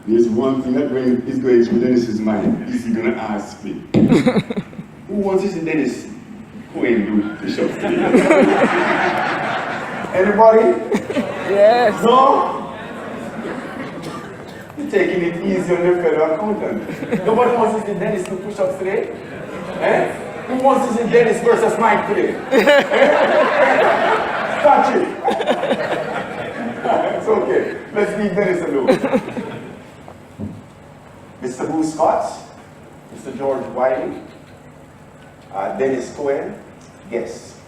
There's one thing that is going through Dennis's mind. Is he going to ask me? Who wants to see Dennis Cohen do push-ups today? Anybody? Yes. No? You're taking it easy on the fellow accountant. Nobody wants to see Dennis do push-ups today? Eh? Who wants to see Dennis versus Mike today? Touch it. It's okay. Let's leave Dennis alone. Mr. Boo Scott, Mr. George Wiley, Dennis Cohen, yes.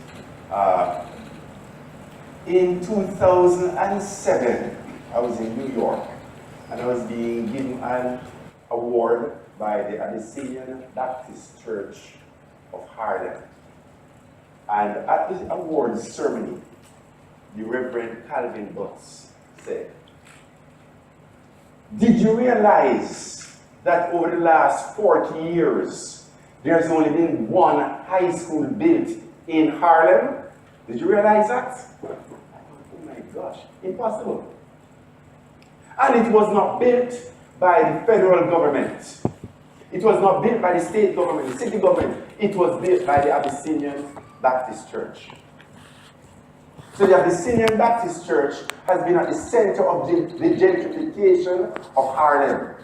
In 2007, I was in New York, and I was being given an award by the Abyssinian Baptist Church of Harlem. And at the awards ceremony, the Reverend Calvin Butts said, "Did you realize that over the last 40 years, there's only been one high school built in Harlem?" Did you realize that? Oh my gosh, impossible. And it was not built by the federal government. It was not built by the state government, the city government. It was built by the Abyssinian Baptist Church. So the Abyssinian Baptist Church has been at the center of the gentrification of Harlem.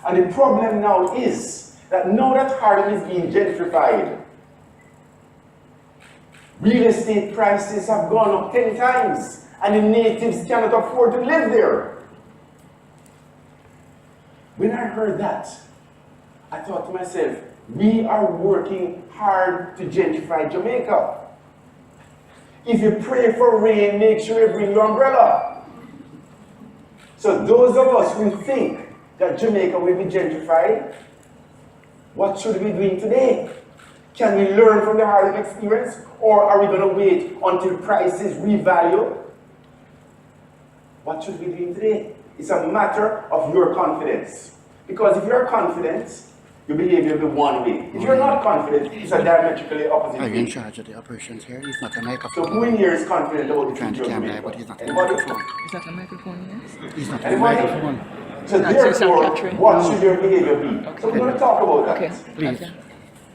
And the problem now is that now that Harlem is being gentrified, real estate prices have gone up 10 times, and the natives cannot afford to live there. When I heard that, I thought to myself, we are working hard to gentrify Jamaica. If you pray for rain, make sure you bring your umbrella. So those of us who think that Jamaica will be gentrified, what should we be doing today? Can we learn from the Harlem experience, or are we going to wait until prices revalue? What should we be doing today? It's a matter of your confidence. Because if you're confident, your behavior will be one way. If you're not confident, it's a diametrically opposite way. Are you in charge of the operations here? He's not a microphone. So who in here is confident about the Trying to future of camera, but Jamaica? he's not a Anybody? microphone. Is that a microphone, yes? He's not a Anybody? microphone. So Not just therefore, capturing. what should your behavior be? So we're going to talk about that. Okay. Please.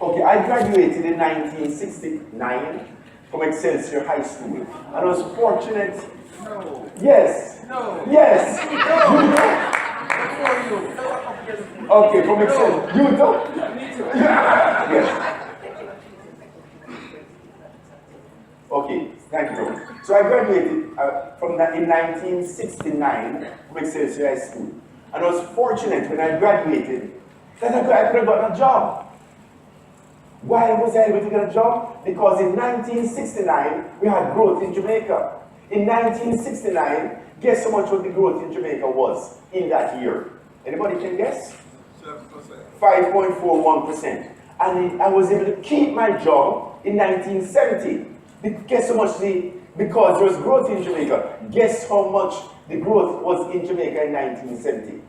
Okay, I graduated in 1969 from Excelsior High School. And I was fortunate. No. Yes. No. Yes. Before you. Okay, from Excelsior. You too? Yes. Okay, thank you very much. So I graduated in 1969 from Excelsior High School. And I was fortunate when I graduated that I could have gotten a job. Why was I able to get a job? Because in 1969, we had growth in Jamaica. In 1969, guess how much what the growth in Jamaica was in that year? Anybody can guess? 5.41%. And I was able to keep my job in 1970. Guess how much because there was growth in Jamaica. Guess how much the growth was in Jamaica in 1970?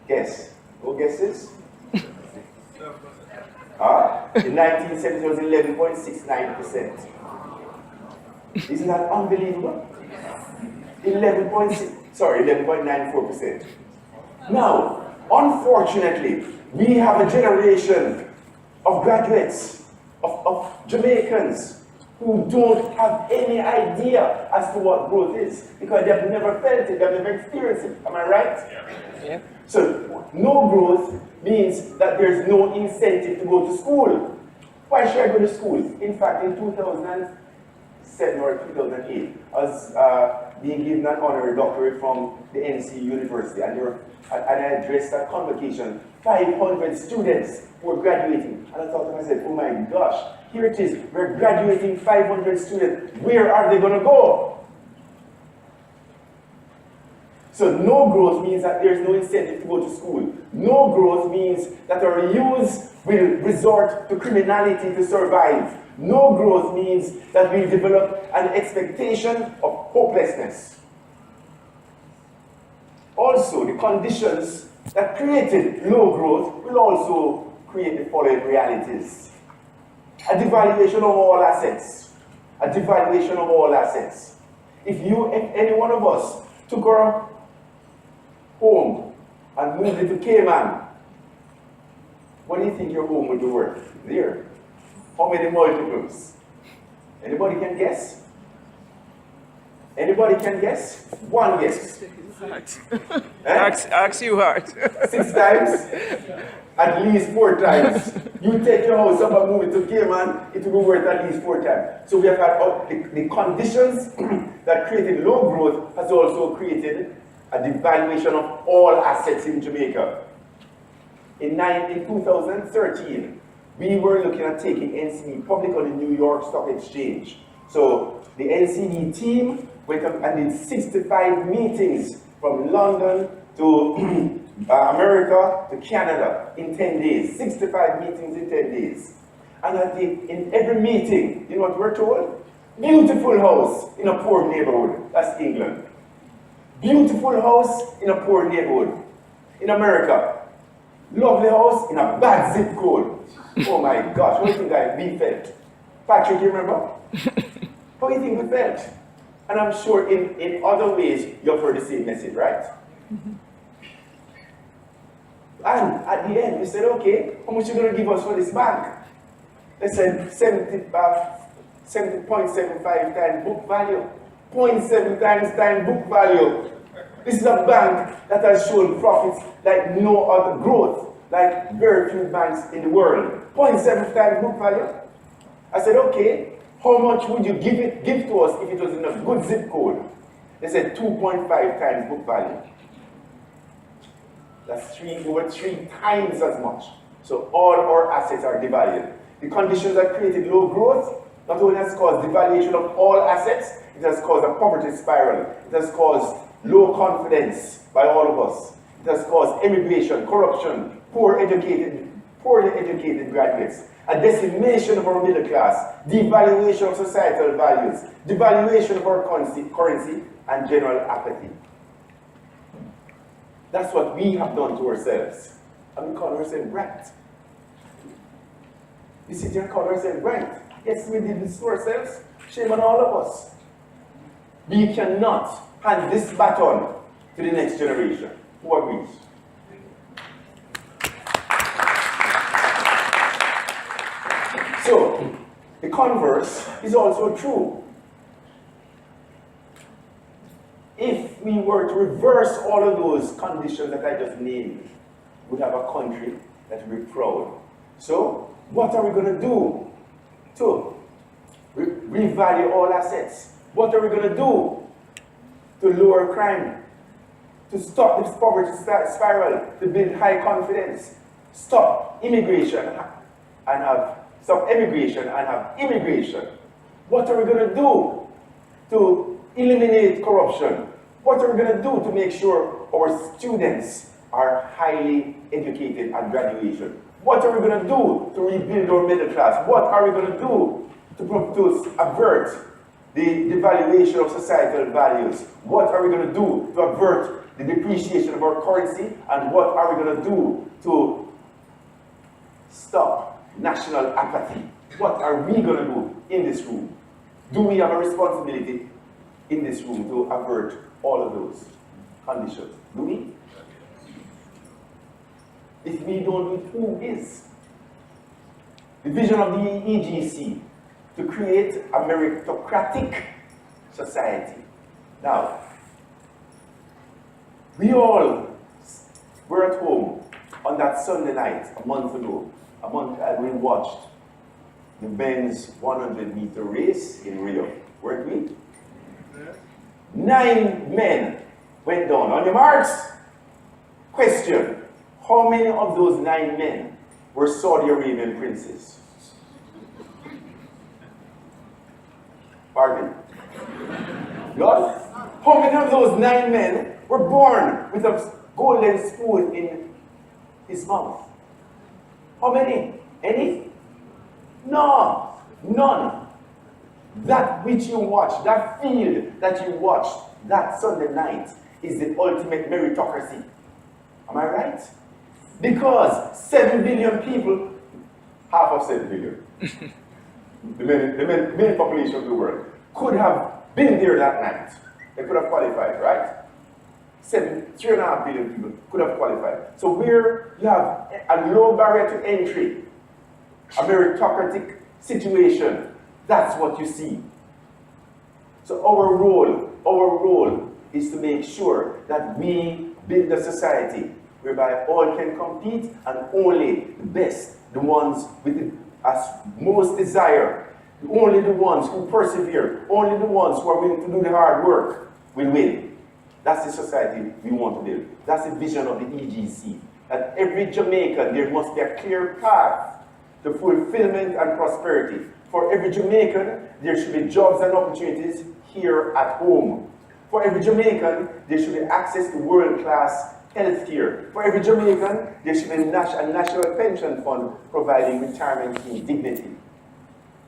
Guess. No guesses? In 1970 it was 11.69%. Isn't that unbelievable? 11.94%. Now, unfortunately, we have a generation of graduates, of Jamaicans, who don't have any idea as to what growth is, because they have never felt it, they have never experienced it. Am I right? Yeah. So, no growth means that there's no incentive to go to school. Why should I go to school? In fact, in 2007 or 2008, I was being given an honorary doctorate from the NC University, and I addressed that convocation, 500 students who were graduating. And I thought to myself, oh my gosh, here it is, we're graduating 500 students. Where are they going to go? So no growth means that there's no incentive to go to school. No growth means that our youth will resort to criminality to survive. No growth means that we develop an expectation of hopelessness. Also, the conditions that created low growth will also create the following realities. A devaluation of all assets. A devaluation of all assets. If any one of us took our home and moved it to Cayman, what do you think your home would be worth there? How many multiples? Anybody can guess? Anybody can guess? One guess. Ask you hard. 6 times? At least 4 times. You take your house up and move it to Cayman, it will be worth at least 4 times. So we have had the conditions that created low growth has also created a devaluation of all assets in Jamaica. In 2013, we were looking at taking NCD public on the New York Stock Exchange. So the NCD team went up and did 65 meetings from London to America to Canada in 10 days. 65 meetings in 10 days. And in every meeting, you know what we're told? Beautiful house in a poor neighborhood. That's England. Beautiful house in a poor neighborhood. In America. Lovely house in a bad zip code. Oh my gosh, what do you think we felt? Patrick, you remember? How do you think we felt? And I'm sure in other ways you've heard the same message, right? And at the end, we said, okay, how much are you going to give us for this bank? They said 70.75 times book value. 0.7 times book value. This is a bank that has shown profits like no other growth, like very few banks in the world. 0.7 times book value. I said, okay, how much would you give to us if it was in a good zip code? They said 2.5 times book value. That's over 3 times as much. So all our assets are devalued. The conditions that created low growth not only has caused devaluation of all assets, it has caused a poverty spiral. It has caused low confidence by all of us. It has caused immigration, corruption, poorly educated graduates, a decimation of our middle class, devaluation of societal values, devaluation of our currency, and general apathy. That's what we have done to ourselves. And we call ourselves right. We sit here and call ourselves right. Yes, we did this to ourselves. Shame on all of us. We cannot hand this baton to the next generation. Who agrees? So, the converse is also true. If we were to reverse all of those conditions that I just named, we'd have a country that would be proud. So, what are we going to do to revalue all assets? What are we going to do to lower crime? To stop this poverty spiral, to build high confidence? Stop immigration and have immigration. What are we going to do to eliminate corruption? What are we going to do to make sure our students are highly educated at graduation? What are we going to do to rebuild our middle class? What are we going to do to avert the devaluation of societal values? What are we going to do to avert the depreciation of our currency? And what are we going to do to stop national apathy? What are we going to do in this room? Do we have a responsibility in this room to avert all of those conditions? Do we? If we don't do it, who is? The vision of the EGC to create a meritocratic society. Now, we all were at home on that Sunday night a month ago. We watched the men's 100-meter race in Rio, weren't we? 9 men went down. On your marks, question. How many of those 9 men were Saudi Arabian princes? Pardon? Lord? How many of those 9 men were born with a golden spoon in his mouth? How many? Any? No. None. That which you watched, that field that you watched that Sunday night is the ultimate meritocracy. Am I right? Because 7 billion people, half of 7 billion, the main population of the world, could have been there that night, they could have qualified, right? 3.5 billion people could have qualified. So where you have a low barrier to entry, a meritocratic situation, that's what you see. So our role is to make sure that we build a society whereby all can compete and only the best, the ones with the most desire, only the ones who persevere, only the ones who are willing to do the hard work will win. That's the society we want to build. That's the vision of the EGC. That every Jamaican, there must be a clear path to fulfillment and prosperity. For every Jamaican, there should be jobs and opportunities here at home. For every Jamaican, there should be access to world-class healthcare. For every Jamaican, there should be a national pension fund providing retirement in dignity.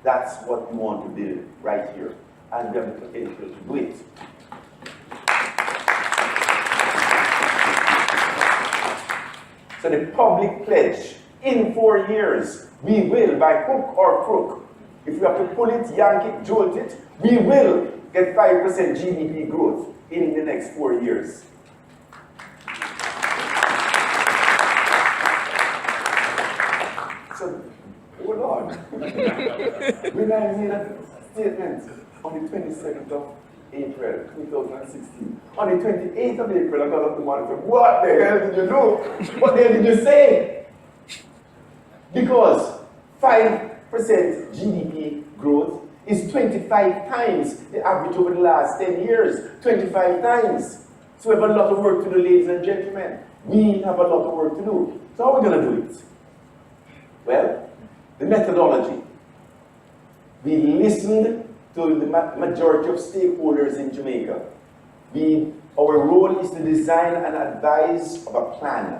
That's what we want to build right here, and we have the potential to do it. So the public pledge, in 4 years, we will, by hook or crook, if we have to pull it, yank it, jolt it, we will get 5% GDP growth in the next 4 years. So, hold on. When I made a statement on the 22nd of April 2016, on the 28th of April, I got up the morning and said, what the hell did you do? What the hell did you say? Because 5% GDP growth is 25 times the average over the last 10 years. 25 times. So we have a lot of work to do, ladies and gentlemen. We have a lot of work to do. So how are we going to do it? Well, the methodology. We listened to the majority of stakeholders in Jamaica. Our role is to design and advise of a plan.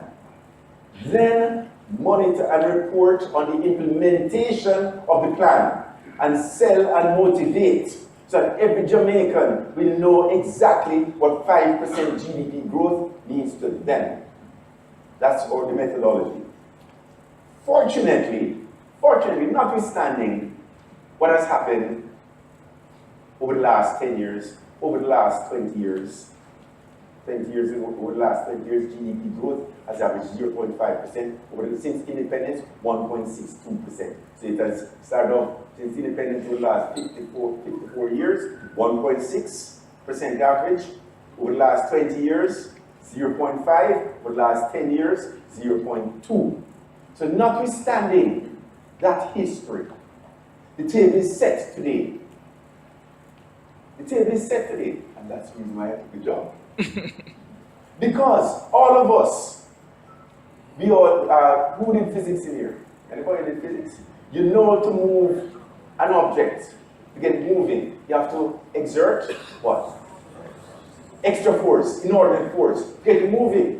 Then monitor and report on the implementation of the plan and sell and motivate so that every Jamaican will know exactly what 5% GDP growth means to them. That's the methodology. Fortunately, notwithstanding what has happened over the last 10 years, over the last 20 years, over the last 20 years, GDP growth has averaged 0.5%. Since independence, 1.62%. So it has started off since independence over the last 54 years, 1.6% average. Over the last 20 years, 0.5. Over the last 10 years, 0.2. So notwithstanding that history, the table is set today. The table is set today, and that's the reason why I took the job. Because all of us, we all, who did physics in here? Anybody did physics? You know to move an object, to get moving, you have to exert what? Extra force, inordinate force, get it moving.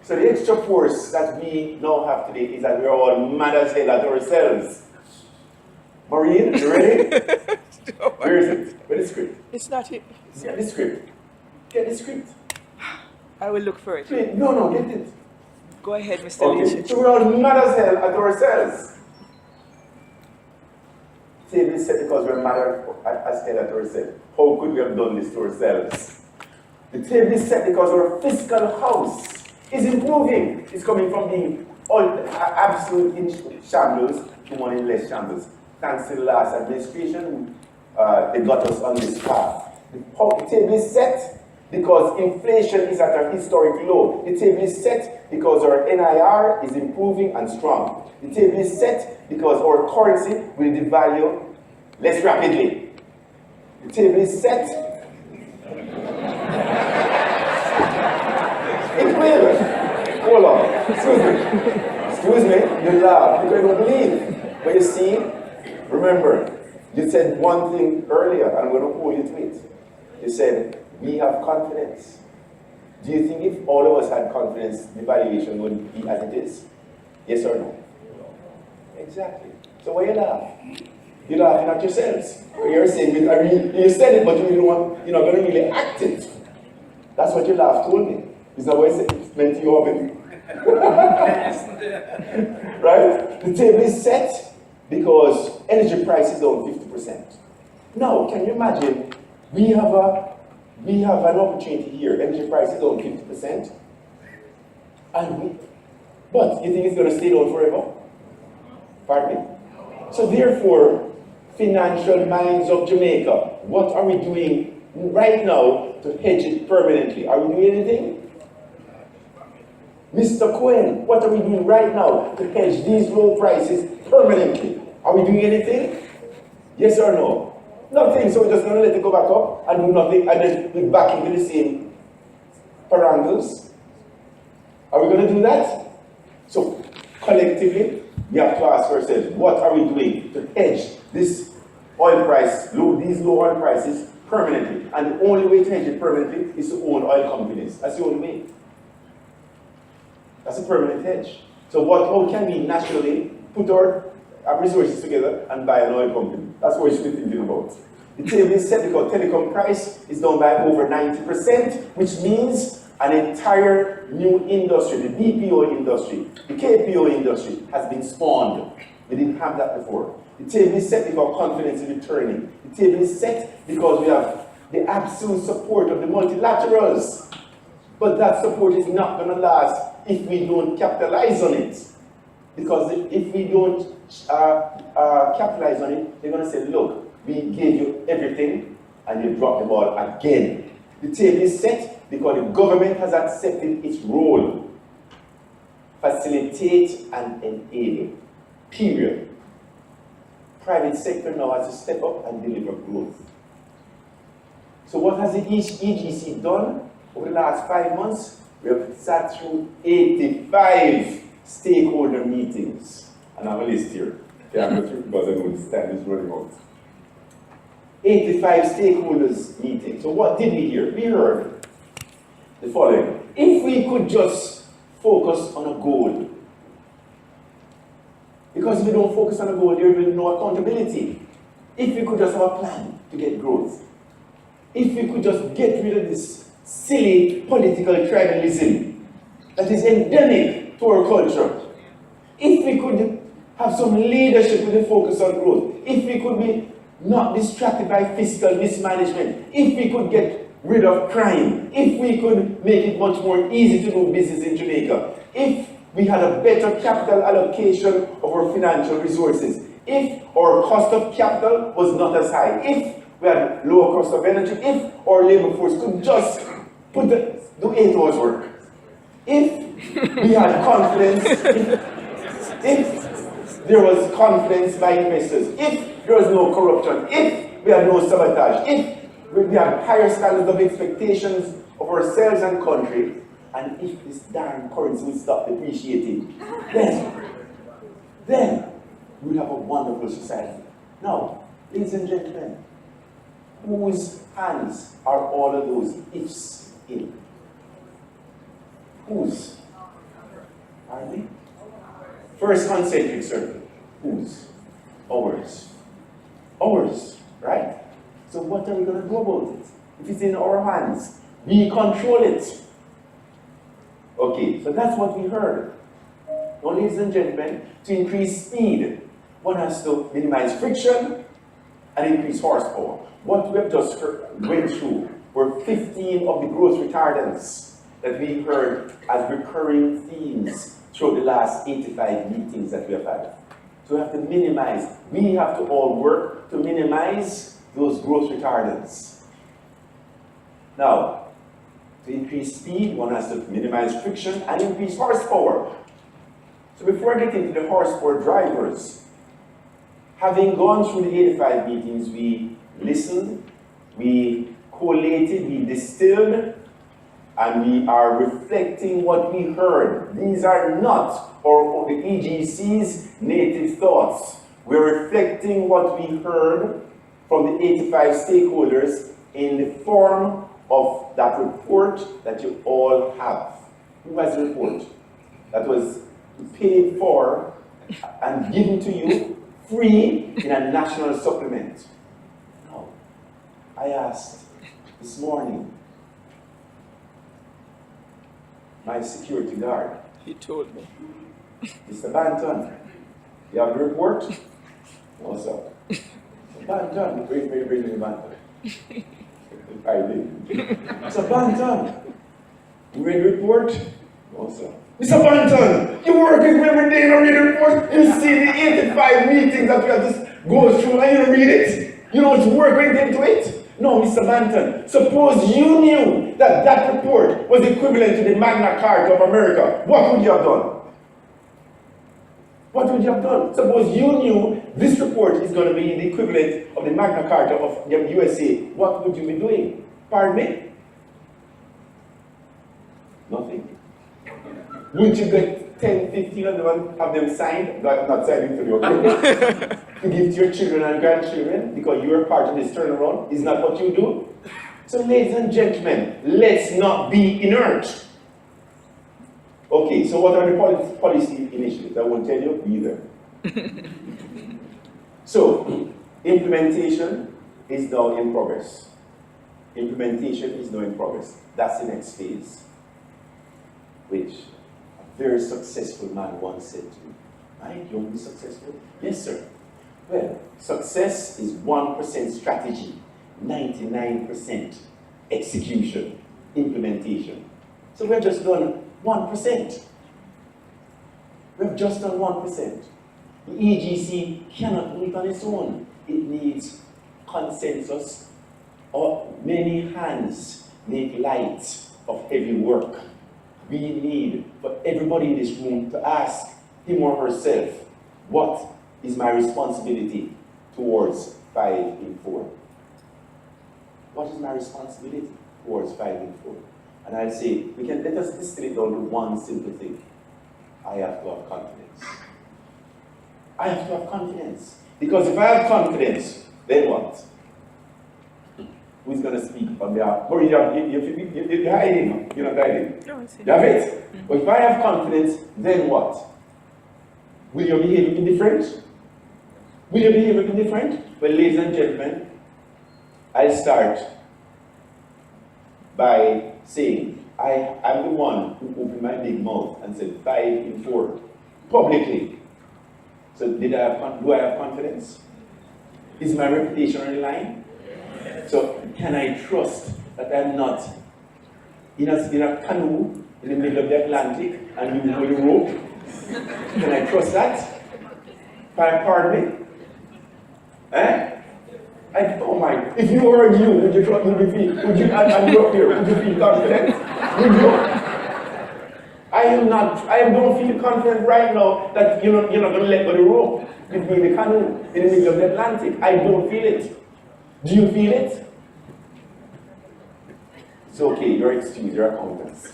So the extra force that we now have today is that we're all mad as hell at ourselves. Maureen, you ready? Where is it? Where's the script? It's not it. Get the script. Get the script. I will look for it. Wait, no, get it. Go ahead, Mr. Okay, Lynch. so we're all mad as hell at ourselves. Table is set because we're mad as hell at ourselves. How could we have done this to ourselves? The table is set because our fiscal house is improving. It's coming from being absolute in shambles to one in less shambles. Thanks to the last administration, they got us on this path. The table is set because inflation is at a historic low. The table is set because our NIR is improving and strong. The table is set because our currency will devalue less rapidly. The table is set. It will. Hold on. Excuse me. You laugh because you don't believe. But you see, remember, you said one thing earlier, and I'm going to hold you to it. You said, we have confidence. Do you think if all of us had confidence, the valuation would be as it is? Yes or no? Exactly. So why you laugh? You're laughing at yourselves. You're saying, you said it, but you're not going to really act it. That's what your laugh told me. Is that what it meant to you already? Right? The table is set because energy prices down 50%. Now, can you imagine We have an opportunity here. Energy prices down 50%. But you think it's going to stay down forever? Pardon me? So therefore, financial minds of Jamaica, what are we doing right now to hedge it permanently? Are we doing anything? Mr. Cohen, what are we doing right now to hedge these low prices permanently? Are we doing anything? Yes or no? Nothing, so we're just going to let it go back up and do nothing and then we're back into the same parangles. Are we going to do that? So, collectively, we have to ask ourselves, what are we doing to hedge this oil price, these low oil prices permanently? And the only way to hedge it permanently is to own oil companies. That's the only way. That's a permanent hedge. So how can we nationally put our resources together and buy an oil company? That's what we should be thinking about. The table is set because telecom price is down by over 90%, which means an entire new industry, the BPO industry, the KPO industry, has been spawned. We didn't have that before. The table is set because confidence is returning. The table is set because we have the absolute support of the multilaterals. But that support is not going to last if we don't capitalize on it. Because if we don't capitalize on it, they're going to say, look, we gave you everything and you dropped the ball again. The table is set because the government has accepted its role. Facilitate and enable. Period. Private sector now has to step up and deliver growth. So what has the EGC done over the last 5 months? We have sat through 85 stakeholder meetings. And I have a list here. Yeah, I'm not sure because I know the time is running out. 85 stakeholders meetings. So what did we hear? We heard the following. If we could just focus on a goal. Because if we don't focus on a goal, there will be no accountability. If we could just have a plan to get growth. If we could just get rid of this silly political tribalism that is endemic to our culture. If we could have some leadership with a focus on growth. If we could be not distracted by fiscal mismanagement. If we could get rid of crime. If we could make it much more easy to do business in Jamaica. If we had a better capital allocation of our financial resources. If our cost of capital was not as high. If we had lower cost of energy. If our labor force could just do 8 hours work. If we had confidence, if there was confidence by investors, if there was no corruption, if we had no sabotage, if we had higher standards of expectations of ourselves and country, and if this darn currency would stop depreciating, then we'd have a wonderful society. Now, ladies and gentlemen, whose hands are all of those ifs in? Whose? Are they? First concentric circle. Whose? Ours. Ours, right? So what are we going to do about it? If it's in our hands, we control it. Okay, so that's what we heard. Now, ladies and gentlemen, to increase speed, one has to minimize friction and increase horsepower. What we have just went through were 15 of the growth retardants that we heard as recurring themes throughout the last 85 meetings that we have had. So we have to minimize, we have to all work to minimize those growth retardants. Now, to increase speed, one has to minimize friction and increase horsepower. So before I get into the horsepower drivers, having gone through the 85 meetings, we listened, we collated, we distilled, and we are reflecting what we heard. These are not or the EGC's native thoughts. We're reflecting what we heard from the 85 stakeholders in the form of that report that you all have. Who has the report? That was paid for and given to you free in a national supplement. Now, I asked this morning my security guard. He told me. Mr. Banton, you have the report? No, sir. Banton, bring me Banton. Mr. Banton, you read the report? No, sir. Mr. Banton, you work with me every day and read the report. You see the 85 meetings that we have to go through and you read it. You know what work went into it? No, Mr. Banton, suppose you knew that that report was equivalent to the Magna Carta of America. What would you have done? What would you have done? Suppose you knew this report is going to be the equivalent of the Magna Carta of the USA. What would you be doing? Pardon me? Nothing. Would you get 10, 15 of them and have them signed? Not signed into the agreement. To give to your children and grandchildren because you are part of this turnaround? Is not what you do? So ladies and gentlemen, let's not be inert. Okay, so what are the policy initiatives? I won't tell you either. So, implementation is now in progress. Implementation is now in progress. That's the next phase. Which a very successful man once said to me, Mike, you want to be successful? Yes, sir. Well, success is 1% strategy, 99% execution, implementation. So we're just done 1%. We've just done 1%. The EGC cannot do it on its own. It needs consensus or many hands make light of heavy work. We need for everybody in this room to ask him or herself, what is my responsibility towards 5 in 4? What is my responsibility towards 5 in 4? And I'll say, let us distill it down to one simple thing. I have to have confidence. I have to have confidence. Because if I have confidence, then what? Who's going to speak on behalf? Or you're hiding. You're not hiding. You have it? But if I have confidence, then what? Will your behavior be different? Will your behavior be different? Well, ladies and gentlemen, I'll start by saying, I'm the one who opened my big mouth and said 5 in 4 publicly. So do I have confidence? Is my reputation on the line? So can I trust that I'm not in a canoe in the middle of the Atlantic and you hold the rope? Can I trust that? Pardon me? Eh? Oh my, if you were you, would you feel, and you're up here, would you feel confident? Would you? I don't feel confident right now that you're not going to let go of the rope between the canoe in the middle of the Atlantic. I don't feel it. Do you feel it? It's okay, you're excused, you're accountants.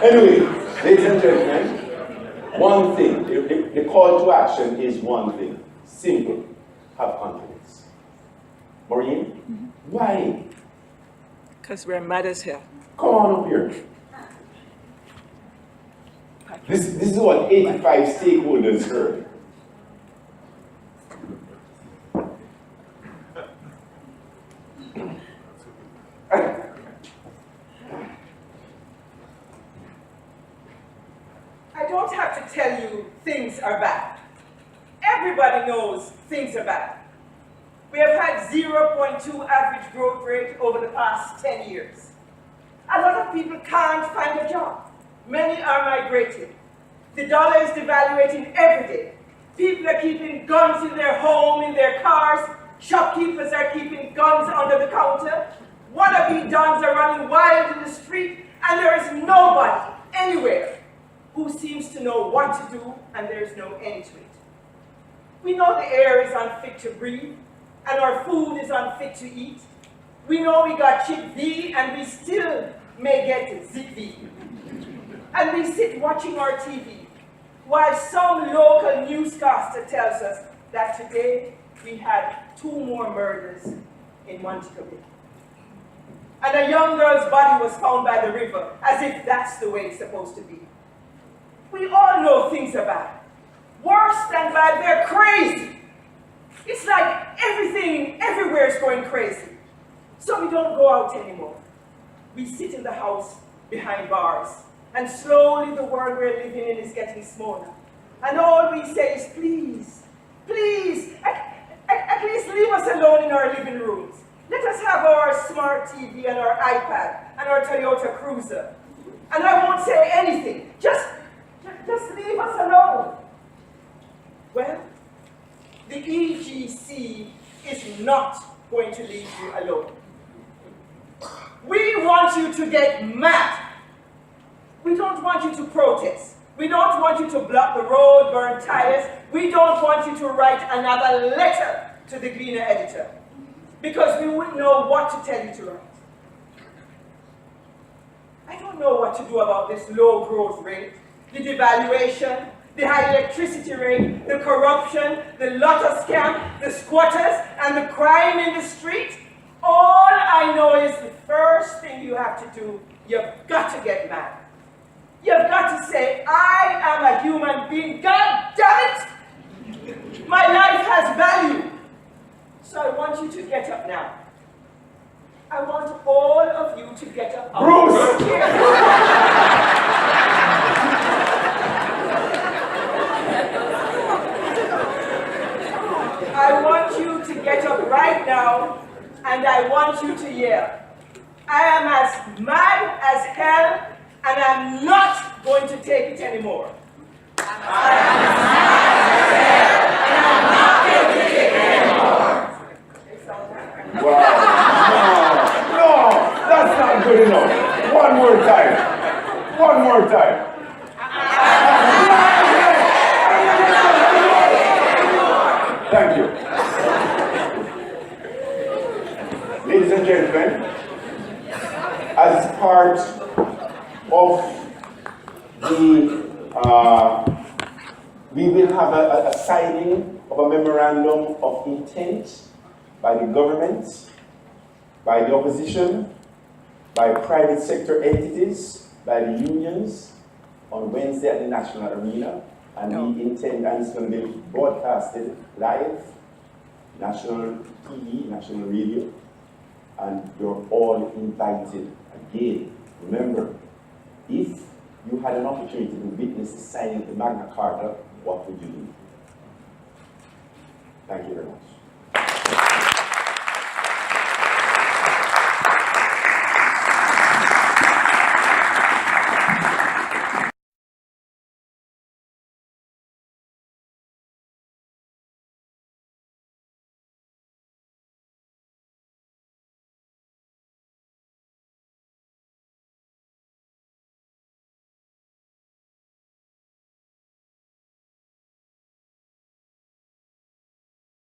Anyway, ladies and gentlemen, one thing, the call to action is one thing. Simple. Have confidence. Maureen, why? Because we're mad as hell. Come on up here. This is what 85 stakeholders heard. I don't have to tell you things are bad. Everybody knows things are bad. We have had 0.2 average growth rate over the past 10 years. A lot of people can't find a job. Many are migrating. The dollar is devaluating every day. People are keeping guns in their home, in their cars. Shopkeepers are keeping guns under the counter. Wannabe dons are running wild in the street, and there is nobody anywhere who seems to know what to do, and there's no end to it. We know the air is unfit to breathe, and our food is unfit to eat. We know we got chip V, and we still may get zip V. And we sit watching our TV, while some local newscaster tells us that today we had 2 more murders in Montego Bay. And a young girl's body was found by the river, as if that's the way it's supposed to be. We all know things are bad. Worse than bad, they're crazy. It's like everything, everywhere is going crazy. So we don't go out anymore. We sit in the house behind bars, and slowly the world we're living in is getting smaller. And all we say is, please, please, at least leave us alone in our living rooms. Let us have our smart TV and our iPad and our Toyota Cruiser. And I won't say anything. Just leave us alone. Well, the EGC is not going to leave you alone. We want you to get mad. We don't want you to protest. We don't want you to block the road, burn tires. We don't want you to write another letter to the Gleaner editor, because we wouldn't know what to tell you to write. I don't know what to do about this low growth rate, the devaluation, the high electricity rate, the corruption, the lotto scam, the squatters, and the crime in the street. All I know is the first thing you have to do, you've got to get mad. You've got to say, I am a human being. God damn it! My life has value. So I want you to get up now. I want all of you to get up. Bruce! I want you to get up right now, and I want you to yell. I am as mad as hell, and I'm not going to take it anymore. I am mad as hell, and I'm not going to take it anymore. Wow. No, that's not good enough. One more time. One more time. Thank you. Ladies and gentlemen, as part of we will have a signing of a memorandum of intent by the government, by the opposition, by private sector entities, by the unions on Wednesday at the National Arena. And we intend, and it's going to be broadcasted live, national TV, national radio, and you're all invited again. Remember, if you had an opportunity to witness the signing of the Magna Carta, what would you do? Thank you very much.